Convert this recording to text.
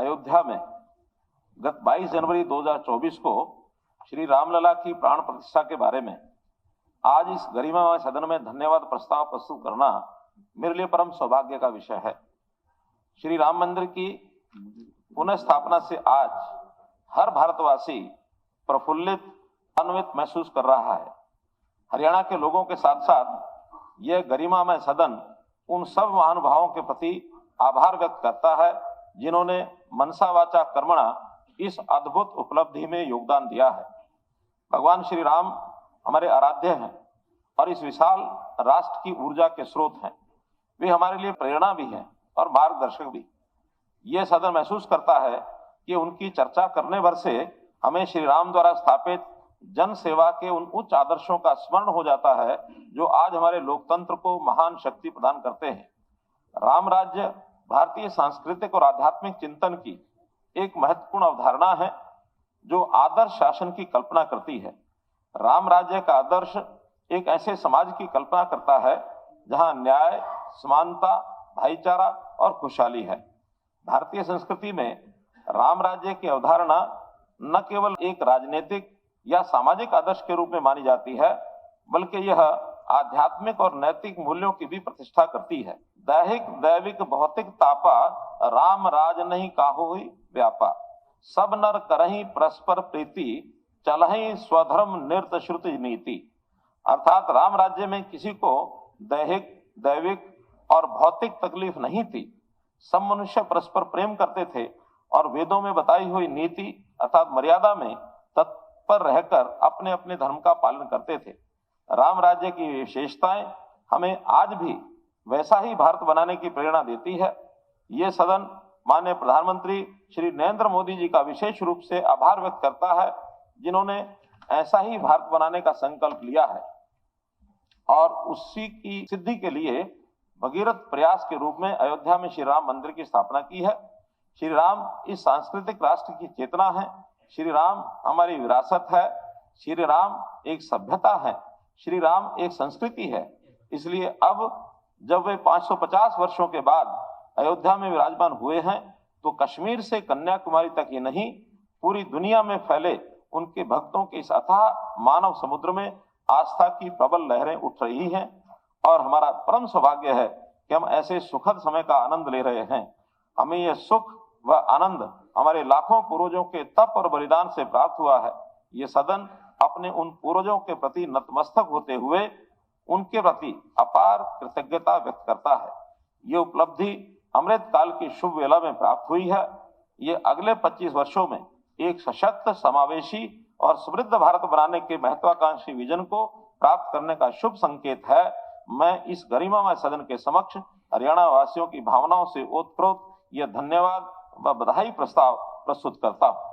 अयोध्या में गत 22 जनवरी 2024 को श्री रामलला की प्राण प्रतिष्ठा के बारे में आज इस गरिमामय सदन में धन्यवाद प्रस्ताव प्रस्तुत करना मेरे लिए परम सौभाग्य का विषय है। श्री राम मंदिर की पुनः स्थापना से आज हर भारतवासी प्रफुल्लित अन्वित महसूस कर रहा है। हरियाणा के लोगों के साथ साथ यह गरिमामय सदन उन सब महानुभावों के प्रति आभार व्यक्त करता है जिन्होंने मनसा वाचा कर्मणा इस अद्भुत उपलब्धि में योगदान दिया है। भगवान श्री राम हमारे आराध्य हैं और इस विशाल राष्ट्र की ऊर्जा के स्रोत हैं। वे हमारे लिए प्रेरणा भी हैं और मार्गदर्शक भी। ये सदन महसूस करता है कि उनकी चर्चा करने भर से हमें श्री राम द्वारा स्थापित जन सेवा के उन उच्च आदर्शों का स्मरण हो जाता है जो आज हमारे लोकतंत्र को महान शक्ति प्रदान करते हैं। राम राज्य भारतीय सांस्कृतिक और आध्यात्मिक चिंतन की एक महत्वपूर्ण अवधारणा है जो आदर्श शासन की कल्पना करती है। राम राज्य का आदर्श एक ऐसे समाज की कल्पना करता है जहां न्याय, समानता, भाईचारा और खुशहाली है। भारतीय संस्कृति में राम राज्य की अवधारणा न केवल एक राजनीतिक या सामाजिक आदर्श के रूप में मानी जाती है, बल्कि यह आध्यात्मिक और नैतिक मूल्यों की भी प्रतिष्ठा करती है। दैहिक दैविक भौतिक तापा राम राज नहीं काहू व्यापा, सब नर करही परस्पर प्रीति, चलहि स्वधर्म निर्त श्रुति नीति। अर्थात राम राज्य में किसी को दैहिक दैविक और भौतिक तकलीफ नहीं थी। सब मनुष्य परस्पर प्रेम करते थे और वेदों में बताई हुई नीति अर्थात मर्यादा में तत्पर रहकर अपने अपने धर्म का पालन करते थे। राम राज्य की विशेषताएं हमें आज भी वैसा ही भारत बनाने की प्रेरणा देती है। ये सदन माननीय प्रधानमंत्री श्री नरेंद्र मोदी जी का विशेष रूप से आभार व्यक्त करता है जिन्होंने ऐसा ही भारत बनाने का संकल्प लिया है और उसी की सिद्धि के लिए भगीरथ प्रयास के रूप में अयोध्या में श्री राम मंदिर की स्थापना की है। श्री राम इस सांस्कृतिक राष्ट्र की चेतना है। श्री राम हमारी विरासत है। श्री राम एक सभ्यता है। श्री राम एक संस्कृति है। इसलिए अब जब वे 550 वर्षों के बाद अयोध्या में विराजमान हुए हैं तो कश्मीर से कन्याकुमारी तक ही नहीं, पूरी दुनिया में फैले उनके भक्तों के इस अथाह मानव समुद्र में आस्था की प्रबल लहरें उठ रही हैं और हमारा परम सौभाग्य है कि हम ऐसे सुखद समय का आनंद ले रहे हैं। हमें यह सुख व आनंद हमारे लाखों पूर्वजों के तप और बलिदान से प्राप्त हुआ है। ये सदन अपने उन पूर्वजों के प्रति नतमस्तक होते हुए उनके प्रति अपार कृतज्ञता व्यक्त करता है। ये उपलब्धि अमृत काल की शुभ वेला में प्राप्त हुई है। ये अगले 25 वर्षों में एक सशक्त, समावेशी और समृद्ध भारत बनाने के महत्वाकांक्षी विजन को प्राप्त करने का शुभ संकेत है। मैं इस गरिमामय सदन के समक्ष हरियाणा वासियों की भावनाओं से ओतप्रोत यह धन्यवाद व बधाई प्रस्ताव प्रस्तुत करता हूं।